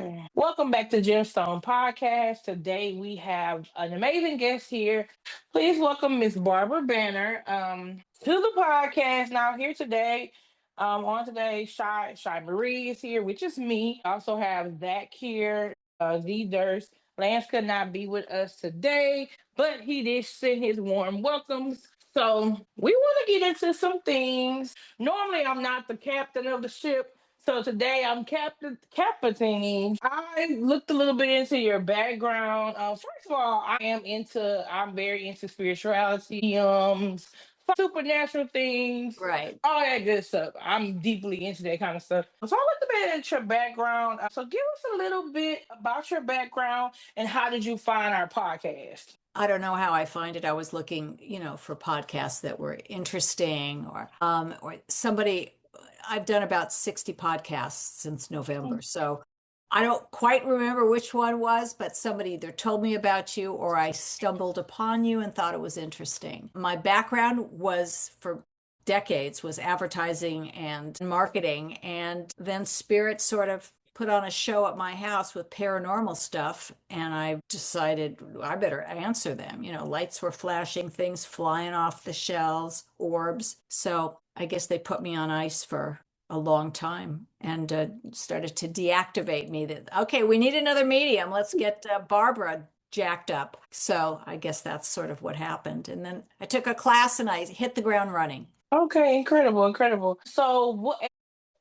Okay. Welcome back to Gemstone Podcast. Today we have an amazing guest here. Please welcome Miss Barbara Banner to the podcast. Now here today, on today, Shy Marie is here, which is me. Also have Zach here, the Durst. Lance could not be with us today, but he did send his warm welcomes. So we want to get into some things. Normally, I'm not the captain of the ship, so today I'm captaining. I looked a little bit into your background. First of all, I'm very into spirituality, supernatural things, Right. all that good stuff. I'm deeply into that kind of stuff. So I looked a bit at your background. So give us a little bit about your background and how did you find our podcast? I don't know how I find it. I was looking, for podcasts that were interesting or somebody. I've done about 60 podcasts since November. So I don't quite remember which one was, but somebody either told me about you or I stumbled upon you and thought it was interesting. My background was for decades was advertising and marketing, and then spirit sort of put on a show at my house with paranormal stuff, and I decided I better answer them. Lights were flashing, things flying off the shelves, orbs. So I guess they put me on ice for a long time and started to deactivate me. That okay, we need another medium. Let's get Barbara jacked up. So I guess that's sort of what happened. And then I took a class and I hit the ground running. Okay, incredible, incredible. So, what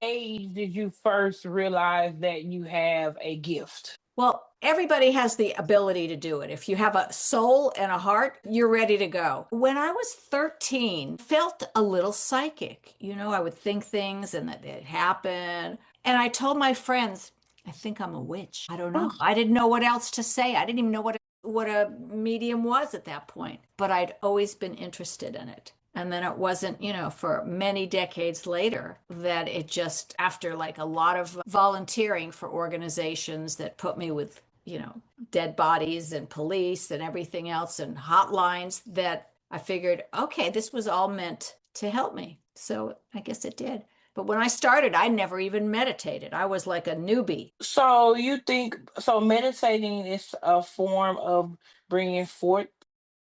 age did you first realize that you have a gift? Well, everybody has the ability to do it. If you have a soul and a heart, you're ready to go. When I was 13, felt a little psychic. I would think things and that it happened. And I told my friends, I think I'm a witch. I don't know. Oh, I didn't know what else to say. I didn't even know what a medium was at that point, but I'd always been interested in it. And then it wasn't, for many decades later that it just, after like a lot of volunteering for organizations that put me with, dead bodies and police and everything else and hotlines, that I figured, okay, this was all meant to help me. So I guess it did. But when I started, I never even meditated. I was like a newbie. so you think so? Meditating is a form of bringing forth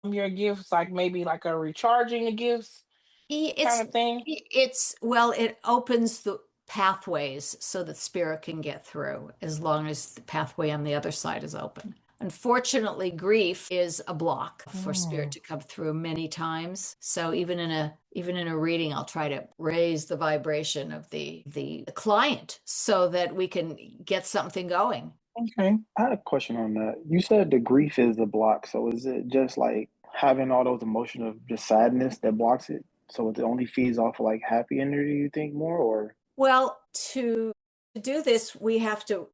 your gifts, like maybe like a recharging the gifts kind It's of thing. well, it opens the pathways so that spirit can get through as long as the pathway on the other side is open. Unfortunately, grief is a block for spirit Mm. to come through many times. So even in a reading, I'll try to raise the vibration of the client so that we can get something going. Okay. I had a question on that. You said the grief is the block, so is it just like having all those emotions of just sadness that blocks it? So it only feeds off of like happy energy, you think more, or Well, to do this,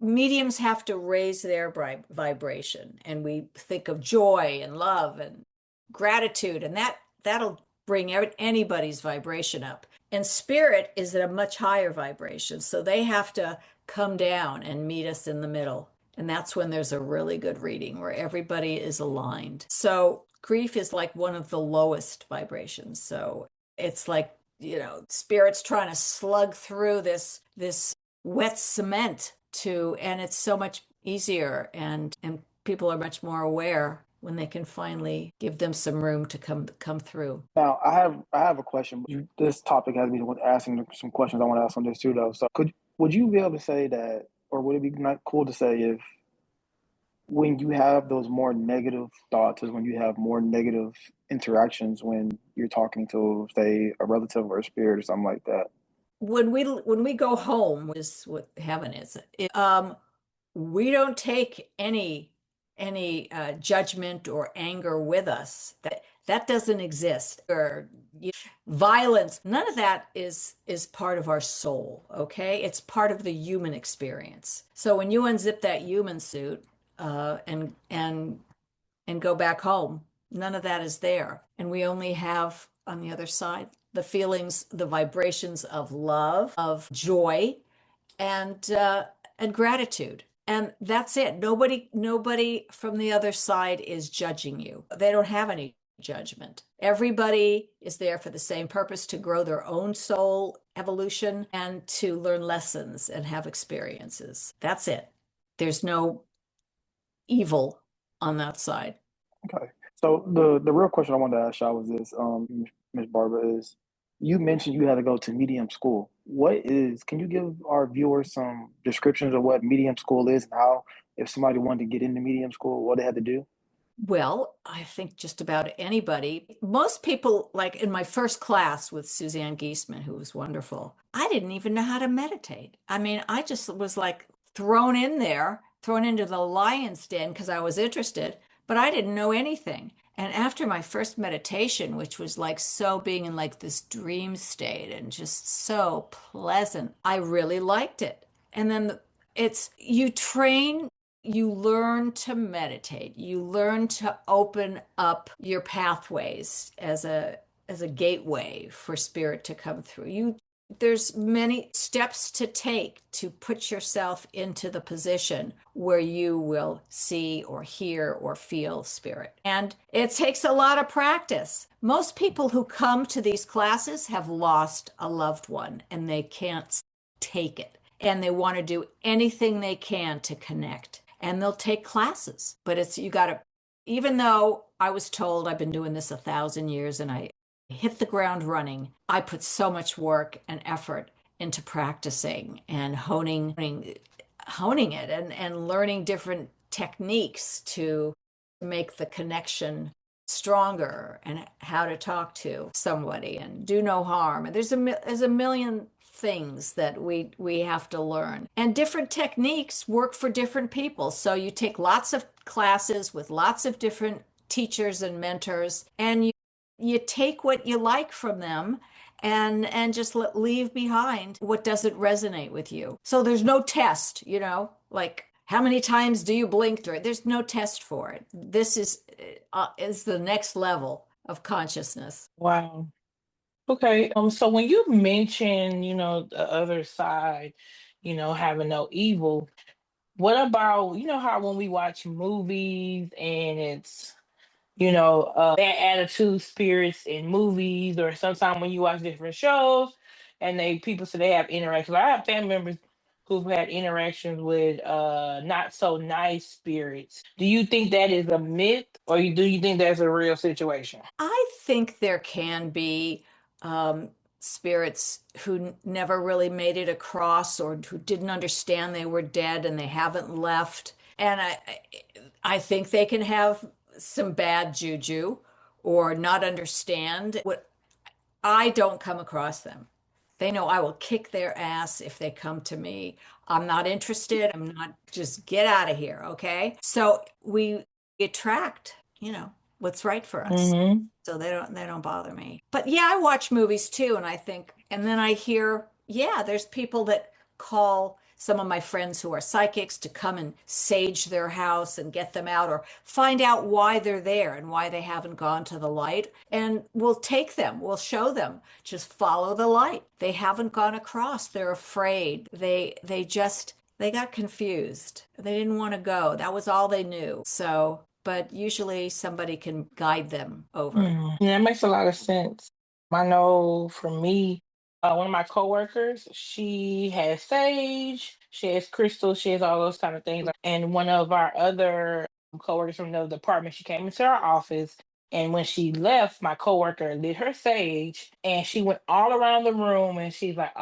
mediums have to raise their vibration, and we think of joy and love and gratitude, and that'll bring anybody's vibration up. And spirit is at a much higher vibration, so they have to come down and meet us in the middle. And that's when there's a really good reading where everybody is aligned. So grief is like one of the lowest vibrations. So it's like, spirits trying to slug through this wet cement and it's so much easier, and people are much more aware when they can finally give them some room to come through. now I have a question. This topic has me asking some questions I want to ask on this too, though. So would you be able to say that, or would it be not cool to say if when you have those more negative thoughts is when you have more negative interactions when you're talking to, say, a relative or a spirit or something like that? When we go home, is what heaven is. We don't take any judgment or anger with us. That doesn't exist. Or violence, none of that is part of our soul. Okay, it's part of the human experience. So when you unzip that human suit and go back home, none of that is there, and we only have on the other side the feelings, the vibrations of love, of joy, and gratitude. And that's it. Nobody from the other side is judging you. They don't have any judgment. Everybody is there for the same purpose, to grow their own soul evolution and to learn lessons and have experiences. That's it. There's no evil on that side. Okay. So the real question I wanted to ask y'all was this, Ms. Barbara, is you mentioned you had to go to medium school. Can you give our viewers some descriptions of what medium school is and how, if somebody wanted to get into medium school, what they had to do? Well, I think just about anybody. Most people, like in my first class with Suzanne Giesman, who was wonderful, I didn't even know how to meditate. I mean, I just was like thrown in there, thrown into the lion's den because I was interested, but I didn't know anything. And after my first meditation, which was like so being in like this dream state and just so pleasant, I really liked it. And then you train, you learn to meditate, you learn to open up your pathways as a gateway for spirit to come through. There's many steps to take to put yourself into the position where you will see or hear or feel spirit. And it takes a lot of practice. Most people who come to these classes have lost a loved one and they can't take it. And they want to do anything they can to connect. And they'll take classes. But you got to, even though I was told I've been doing this 1,000 years and I hit the ground running, I put so much work and effort into practicing and honing it and learning different techniques to make the connection stronger and how to talk to somebody and do no harm. And there's a million things that we have to learn. And different techniques work for different people. So you take lots of classes with lots of different teachers and mentors, and you take what you like from them and just leave behind what doesn't resonate with you. So there's no test, like how many times do you blink through it? There's no test for it. This is the next level of consciousness. Wow. Okay. So when you mention, the other side, having no evil, what about, how when we watch movies and it's, bad attitude spirits in movies, or sometimes when you watch different shows and people say they have interactions. I have family members who've had interactions with not so nice spirits. Do you think that is a myth, or do you think that's a real situation? I think there can be spirits who never really made it across or who didn't understand they were dead and they haven't left. And I think they can have some bad juju or not understand. What I don't come across them. They know I will kick their ass if they come to me. I'm not interested. I'm not, just get out of here. Okay. So we attract, what's right for us. Mm-hmm. So they don't bother me. But yeah, I watch movies too, and I think, and then I hear, yeah, there's people that call some of my friends who are psychics to come and sage their house and get them out or find out why they're there and why they haven't gone to the light. And we'll take them, we'll show them, just follow the light. They haven't gone across. They're afraid. They got confused. They didn't want to go. That was all they knew. So, but usually somebody can guide them over. Yeah, that makes a lot of sense. I know for me, one of my coworkers, she has sage, she has crystals, she has all those kind of things. And one of our other coworkers from the department, she came into our office, and when she left, my coworker lit her sage, and she went all around the room, and she's like,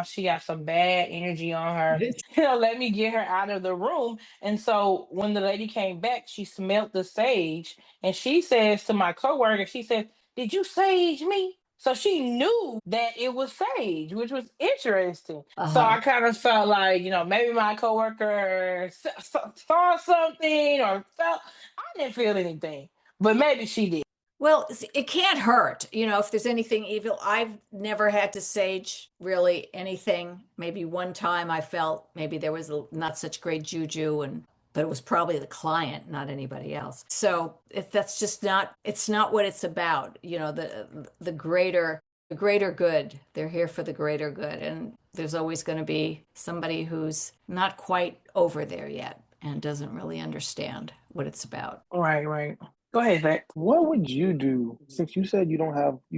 she got some bad energy on her. Let me get her out of the room. And so when the lady came back, she smelled the sage, and she says to my coworker, she said, "Did you sage me?" So she knew that it was sage, which was interesting. So Uh-huh. I kind of felt like, maybe my coworker saw something or felt, I didn't feel anything, but maybe she did. Well, it can't hurt, if there's anything evil. I've never had to sage really anything. Maybe one time I felt maybe there was not such great juju, but it was probably the client, not anybody else. So if that's just not, it's not what it's about. The greater good. They're here for the greater good, and there's always going to be somebody who's not quite over there yet and doesn't really understand what it's about. Right, right. Go ahead, Zach. What would you do, since you said you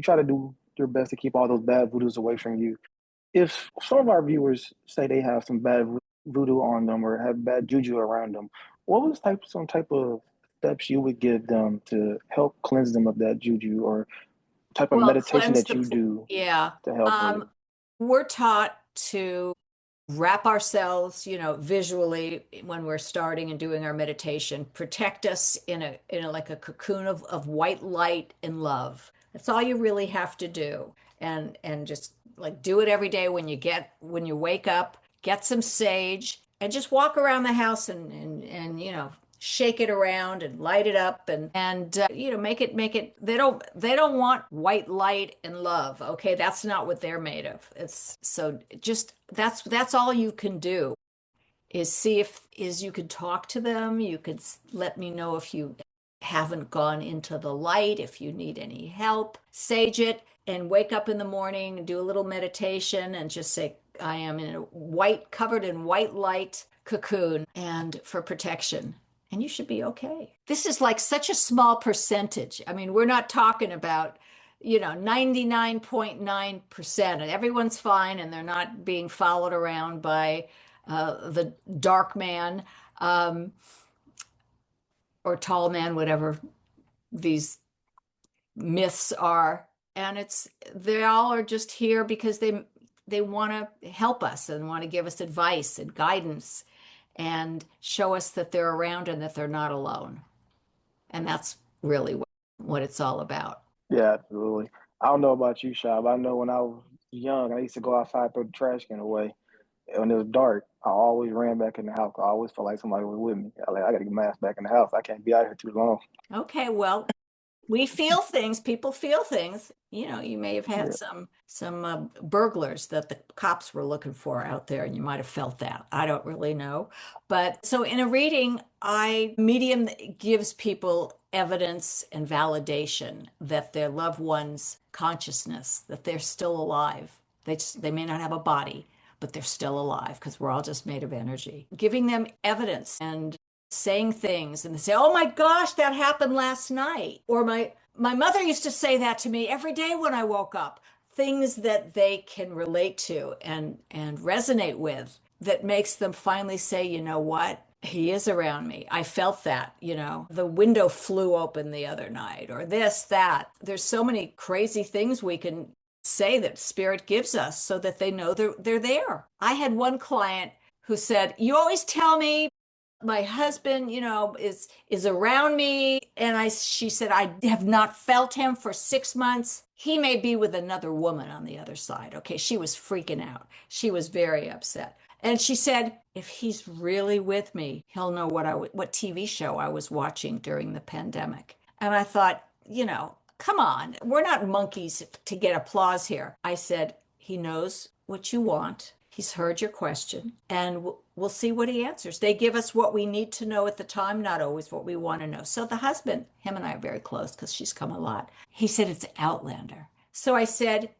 try to do your best to keep all those bad voodoos away from you? If some of our viewers say they have some bad voodoo voodoo on them or have bad juju around them, what was some type of steps you would give them to help cleanse them of that juju, or type of Well, meditation cleanse that you do yeah. to help with it? We're taught to wrap ourselves, visually when we're starting and doing our meditation, protect us in a like a cocoon of white light and love. That's all you really have to do. And just like do it every day when you wake up, get some sage and just walk around the house and shake it around and light it up and make it they don't want white light and love. Okay, that's not what they're made of. It's so just that's all you can do is see if is you could talk to them. You could let me know if you haven't gone into the light, if you need any help, sage it and wake up in the morning and do a little meditation and just say, I am in a covered in white light cocoon and for protection. And you should be okay. This is like such a small percentage. I mean, we're not talking about 99.9% and everyone's fine and they're not being followed around by the dark man or tall man, whatever these myths are. And they all are just here because they want to help us and want to give us advice and guidance and show us that they're around and that they're not alone. And that's really what it's all about. Yeah, absolutely. I don't know about you, Shab. I know when I was young, I used to go outside, throw the trash can away. When it was dark, I always ran back in the house. I always felt like somebody was with me. I got to get my ass back in the house. I can't be out here too long. Okay, well, we feel things. People feel things. You may have had Yeah. some burglars that the cops were looking for out there, and you might have felt that. I don't really know, but so in a reading, medium gives people evidence and validation that their loved one's consciousness, that they're still alive. They may not have a body, but they're still alive because we're all just made of energy. Giving them evidence and saying things and they say, oh my gosh, that happened last night. Or my mother used to say that to me every day when I woke up. Things that they can relate to and resonate with that makes them finally say, you know what? He is around me. I felt that, the window flew open the other night or this, that. There's so many crazy things we can say that spirit gives us so that they know they're there. I had one client who said, you always tell me my husband, is around me. And she said, I have not felt him for 6 months. He may be with another woman on the other side. Okay. She was freaking out. She was very upset. And she said, if he's really with me, he'll know what TV show I was watching during the pandemic. And I thought, come on, we're not monkeys to get applause here. I said, he knows what you want. He's heard your question and we'll see what he answers. They give us what we need to know at the time, not always what we want to know. So the husband, him and I are very close because she's come a lot. He said it's Outlander. So he said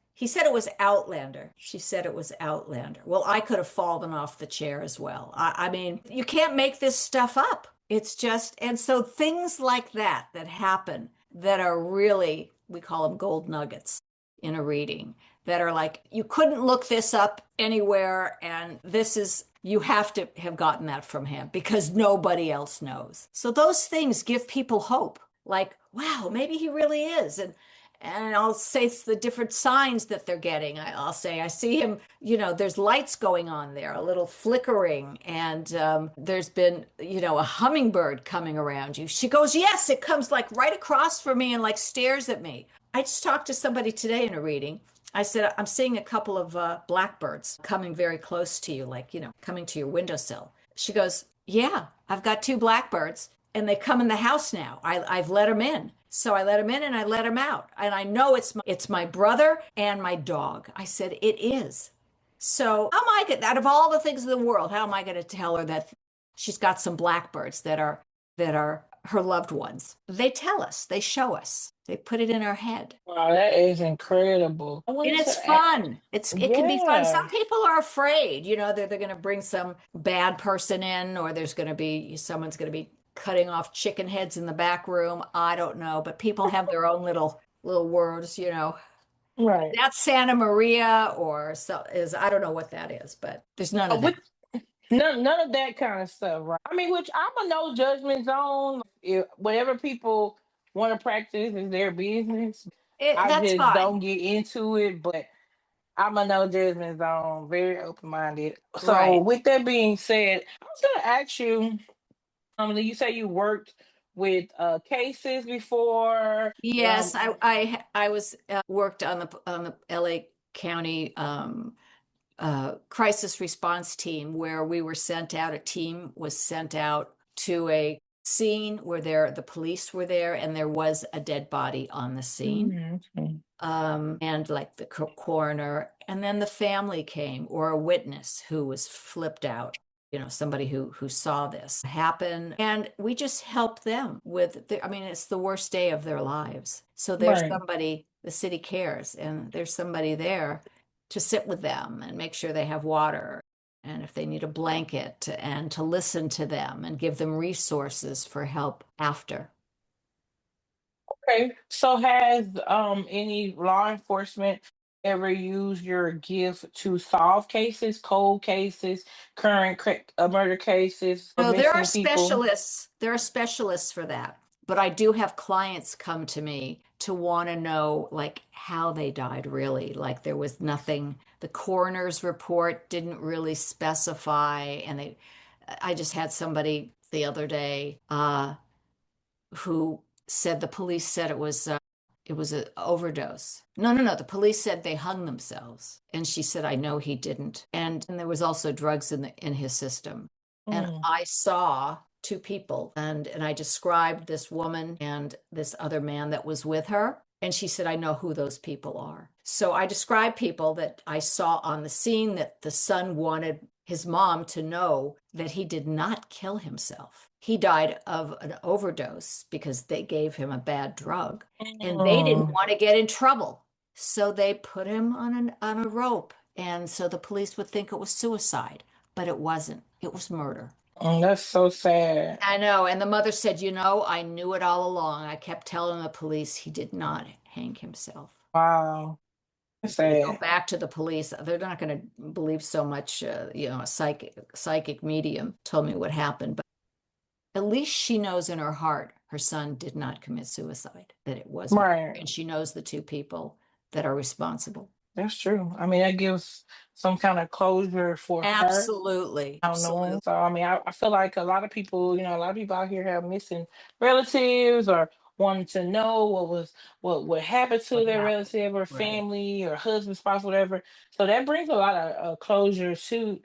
it was Outlander. She said it was Outlander. Well, I could have fallen off the chair as well. I mean, you can't make this stuff up. It's just, and so things like that happen that are really, we call them gold nuggets in a reading that are like, you couldn't look this up anywhere. And you have to have gotten that from him because nobody else knows. So those things give people hope. Like, wow, maybe he really is. And I'll say it's the different signs that they're getting. I'll say, I see him, there's lights going on there, a little flickering. And there's been, a hummingbird coming around you. She goes, yes, it comes like right across from me and like stares at me. I just talked to somebody today in a reading. I said, I'm seeing a couple of blackbirds coming very close to you, like, coming to your windowsill. She goes, yeah, I've got 2 blackbirds and they come in the house now. I've let them in. So I let them in and I let them out. And I know it's my brother and my dog. I said, it is. So how am I out of all the things in the world, how am I going to tell her that she's got some blackbirds that are her loved ones? They tell us, they show us, they put it in our head. Wow, that is incredible. I And wanted it's to fun. It can be fun. yeah. Some people are afraid, they're going to bring some bad person in, or someone's going to be cutting off chicken heads in the back room. I don't know, but people have their own little words, Right. That's Santa Maria or I don't know what that is, but there's none of that. With none of that kind of stuff, right? I mean, which I'm a no judgment zone. Whatever people want to practice is their business. I That's just fine. don't get into it, but I'm a no judgment zone, very open minded. So, Right. with that being said, I was gonna ask you. You say you worked with cases before. Yes, I was worked on the LA County crisis response team where we were sent out. A team was sent out to a scene where the police were there and there was a dead body on the scene. Mhm. And like the coroner, and then the family came, or a witness who was flipped out, somebody who saw this happen, and we just helped them with I mean, it's the worst day of their lives. So there's Right. somebody, the city cares, and there's somebody there to sit with them and make sure they have water, and if they need a blanket, and to listen to them and give them resources for help after. Okay. So has any law enforcement ever used your gift to solve cases, cold cases, current murder cases, or No, there are missing people? specialists. There are specialists for that. But I do have clients come to me to want to know like how they died really. Like there was nothing, the coroner's report didn't really specify. And I just had somebody the other day who said the police said it was an overdose. No, no, no. The police said they hung themselves. And she said, I know he didn't. And there was also drugs in his system. And Mm. I saw two people, and I described this woman and this other man that was with her. And she said, I know who those people are. So I described people that I saw on the scene that the son wanted his mom to know that he did not kill himself. He died of an overdose because they gave him a bad drug and they didn't Mm. want to get in trouble. So they put him on a rope. And so the police would think it was suicide, but it wasn't. It was murder. That's so sad. I know. And the mother said, I knew it all along. I kept telling the police he did not hang himself. Wow. That's They go sad. back to the police. They're not going to believe so much. A psychic medium told me what happened, but at least she knows in her heart her son did not commit suicide, that it was murder, Right. and she knows the two people that are responsible. That's true. I mean, that gives some kind of closure for her. Absolutely. I don't know. Absolutely. So I mean, I feel like a lot of people, a lot of people out here have missing relatives or wanting to know what happened to What their happened? relative or Right. family or husband, spouse, whatever. So that brings a lot of closure to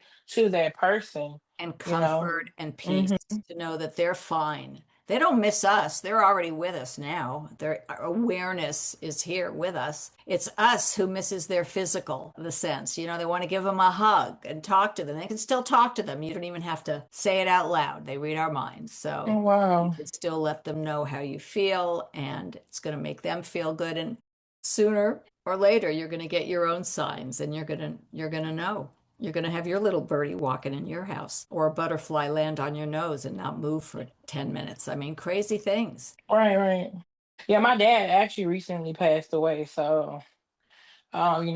that person. And You know. comfort and peace Hmm. to know that they're fine. They don't miss us. They're already with us now. Their awareness is here with us. It's us who misses their physical, the sense. They want to give them a hug and talk to them. They can still talk to them. You don't even have to say it out loud. They read our minds. Oh So you wow. can still let them know how you feel, and it's going to make them feel good. And sooner or later, you're going to get your own signs, and you're going to know. You're going to have your little birdie walking in your house, or a butterfly land on your nose and not move for 10 minutes. I mean, crazy things. Right, right. Yeah, my dad actually recently passed away, so I was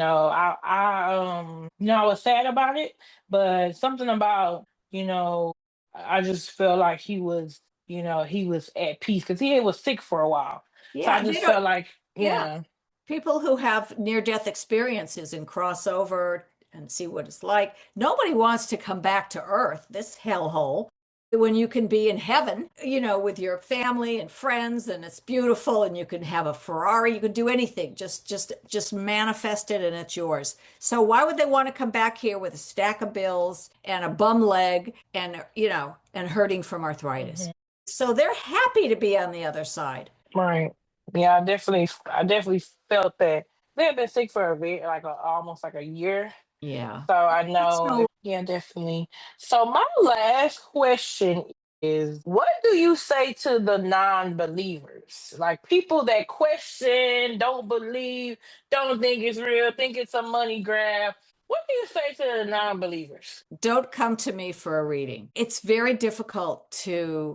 sad about it, but something about, I just felt like he was at peace because he was sick for a while. So I Yeah, they just don't, felt like, yeah. yeah. People who have near-death experiences and cross over and see what it's like. Nobody wants to come back to Earth, this hellhole, when you can be in heaven, with your family and friends, and it's beautiful, and you can have a Ferrari, you can do anything, just manifest it, and it's yours. So why would they want to come back here with a stack of bills and a bum leg and and hurting from arthritis? Mhm. So they're happy to be on the other side. Right. Yeah, I definitely felt that. They had been sick for a bit, like almost like a year. Yeah. So I That's know, no. yeah, definitely. So my last question is, what do you say to the non-believers? Like people that question, don't believe, don't think it's real, think it's a money grab. What do you say to the non-believers? Don't come to me for a reading. It's very difficult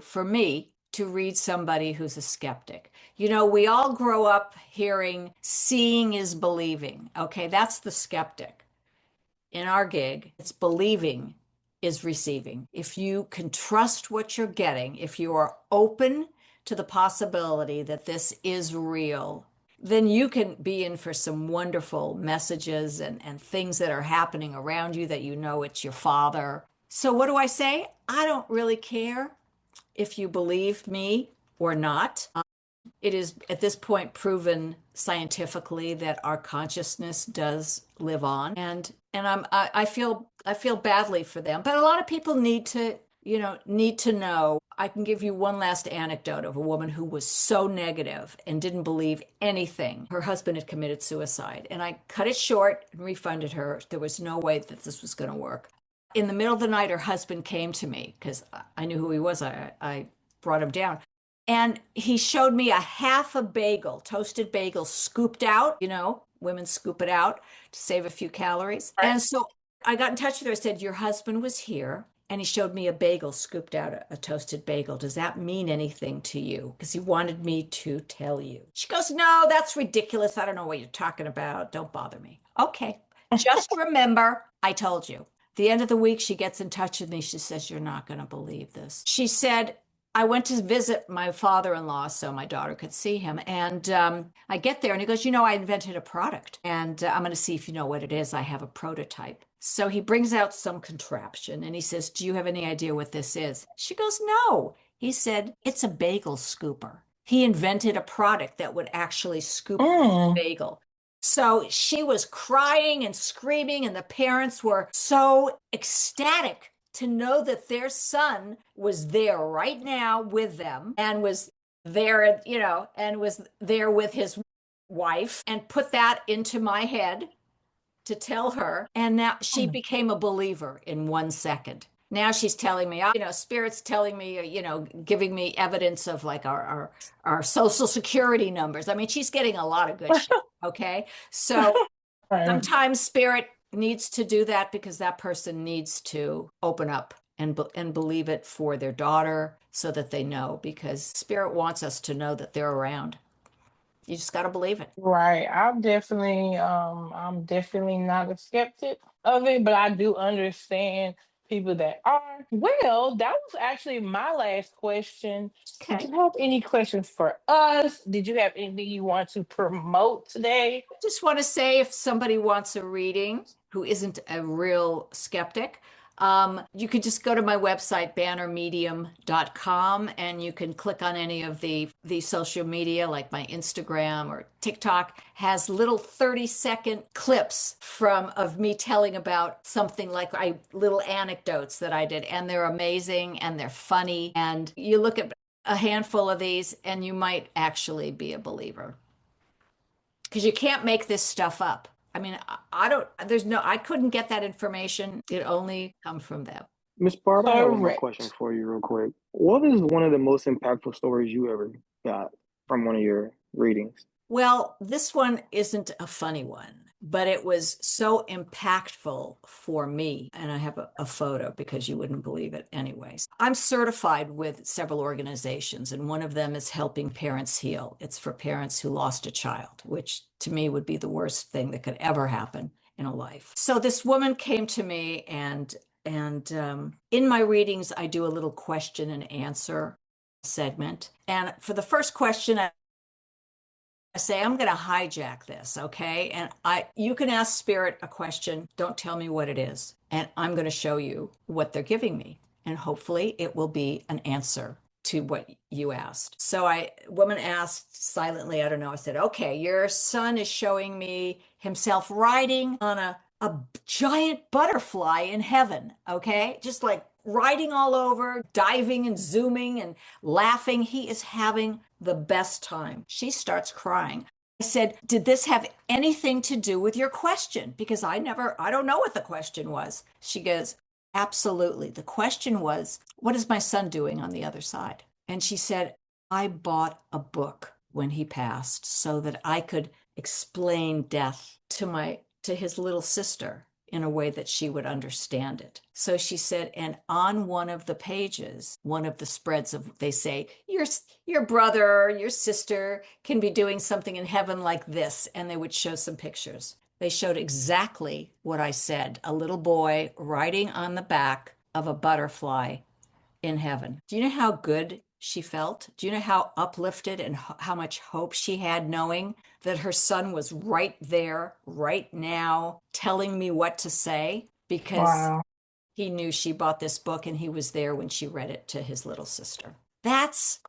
for me to read somebody who's a skeptic. We all grow up hearing seeing is believing. Okay, that's the skeptic. In our gig, it's believing is receiving. If you can trust what you're getting, if you are open to the possibility that this is real, then you can be in for some wonderful messages and things that are happening around you that you know it's your father. So what do I say? I don't really care if you believe me or not. It is at this point proven scientifically that our consciousness does live on, and I feel badly for them, but a lot of people need to know. I can give you one last anecdote of a woman who was so negative and didn't believe anything. Her husband had committed suicide, and I cut it short and refunded her. There was no way that this was going to work. In the middle of the night, her husband came to me because I knew who he was. I brought him down. And he showed me a half a bagel, toasted bagel, scooped out. Women scoop it out to save a few calories. Right. And so I got in touch with her. I said, your husband was here and he showed me a bagel, scooped out a toasted bagel. Does that mean anything to you? Because he wanted me to tell you. She goes, no, that's ridiculous. I don't know what you're talking about. Don't bother me. Okay. Just remember, I told you. The end of the week, she gets in touch with me. She says, you're not going to believe this. She said, I went to visit my father-in-law so my daughter could see him. And I get there and he goes, I invented a product and I'm going to see if you know what it is. I have a prototype. So he brings out some contraption and he says, do you have any idea what this is? She goes, no. He said, it's a bagel scooper. He invented a product that would actually scoop a bagel. So she was crying and screaming and the parents were so ecstatic to know that their son was there right now with them and was there, and was there with his wife, and put that into my head to tell her. And now she became a believer in 1 second. Now she's telling me, Spirit's telling me, giving me evidence of like our social security numbers. I mean, she's getting a lot of good shit. Okay. So sometimes Spirit needs to do that because that person needs to open up and believe it for their daughter so that they know, because Spirit wants us to know that they're around. You just got to believe it. Right. I'm definitely not a skeptic of it, but I do understand people that are. Well, that was actually my last question. Okay. Did you have any questions for us? Did you have anything you want to promote today? I just want to say, if somebody wants a reading who isn't a real skeptic, you could just go to my website, bannermedium.com, and you can click on any of the social media, like my Instagram or TikTok has little 30-second clips of me telling about something, like little anecdotes that I did, and they're amazing and they're funny. And you look at a handful of these and you might actually be a believer, because you can't make this stuff up. I mean, I couldn't get that information. It only come from them. Miss Barb, I have one more Correct. question for you real quick. What is one of the most impactful stories you ever got from one of your readings? Well, this one isn't a funny one, but it was so impactful for me. And I have a photo because you wouldn't believe it anyways. I'm certified with several organizations, and one of them is Helping Parents Heal. It's for parents who lost a child, which to me would be the worst thing that could ever happen in a life. So this woman came to me, and in my readings, I do a little question and answer segment. And for the first question, I say, I'm going to hijack this, okay? And you can ask Spirit a question. Don't tell me what it is. And I'm going to show you what they're giving me. And hopefully it will be an answer to what you asked. So woman asked silently, I don't know, I said, okay, your son is showing me himself riding on a giant butterfly in heaven, okay? Just like riding all over, diving and zooming and laughing. He is having the best time. She starts crying. I said, did this have anything to do with your question? Because I don't know what the question was. She goes, absolutely. The question was, what is my son doing on the other side? And she said, I bought a book when he passed so that I could explain death to his little sister in a way that she would understand it. So she said, and on one of the pages, one of the spreads they say, your brother, your sister can be doing something in heaven like this. And they would show some pictures. They showed exactly what I said, a little boy riding on the back of a butterfly in heaven. Do you know how good she felt? Do you know how uplifted and how much hope she had knowing that her son was right there, right now, telling me what to say? Because he knew she bought this book and he was there when she read it to his little sister. That's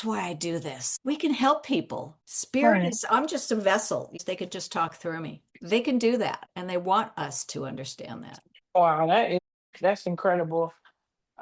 why I do this. We can help people. Spirit is, I'm just a vessel. They could just talk through me. They can do that. And they want us to understand that. Wow, that's incredible.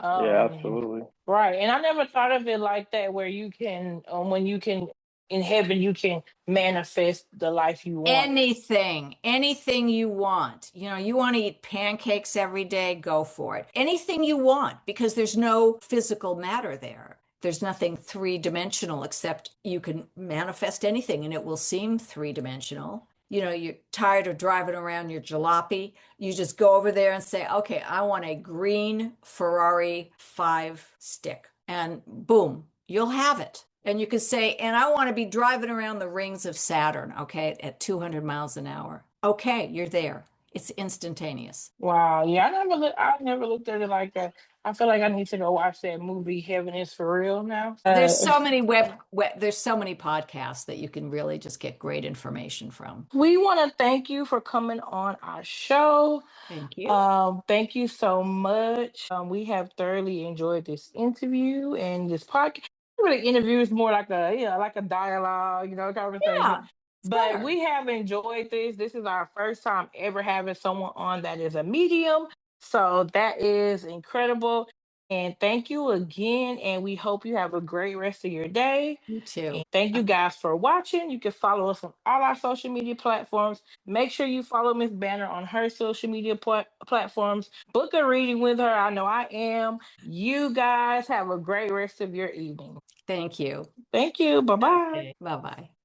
Yeah, absolutely. Right. And I never thought of it like that, where you can, when you can, in heaven, you can manifest the life you want. Anything you want. You know, you want to eat pancakes every day, go for it. Anything you want, because there's no physical matter there. There's nothing three-dimensional, except you can manifest anything and it will seem three-dimensional. You know, you're tired of driving around your jalopy. You just go over there and say, okay, I want a green Ferrari 5-stick. And boom, you'll have it. And you can say, and I want to be driving around the rings of Saturn, okay, at 200 miles an hour. Okay, you're there. It's instantaneous. Wow. Yeah, I never looked at it like that. I feel like I need to go watch that movie, Heaven is for Real, now. There's so many there's so many podcasts that you can really just get great information from. We want to thank you for coming on our show. Thank you. Thank you so much. We have thoroughly enjoyed this interview and this podcast. Really, interview is more like a dialogue, conversation. Yeah, But sure. we have enjoyed this. This is our first time ever having someone on that is a medium. So that is incredible. And thank you again. And we hope you have a great rest of your day. You too. And thank you guys for watching. You can follow us on all our social media platforms. Make sure you follow Miss Banner on her social media platforms. Book a reading with her. I know I am. You guys have a great rest of your evening. Thank you. Thank you. Bye-bye. Okay. Bye-bye.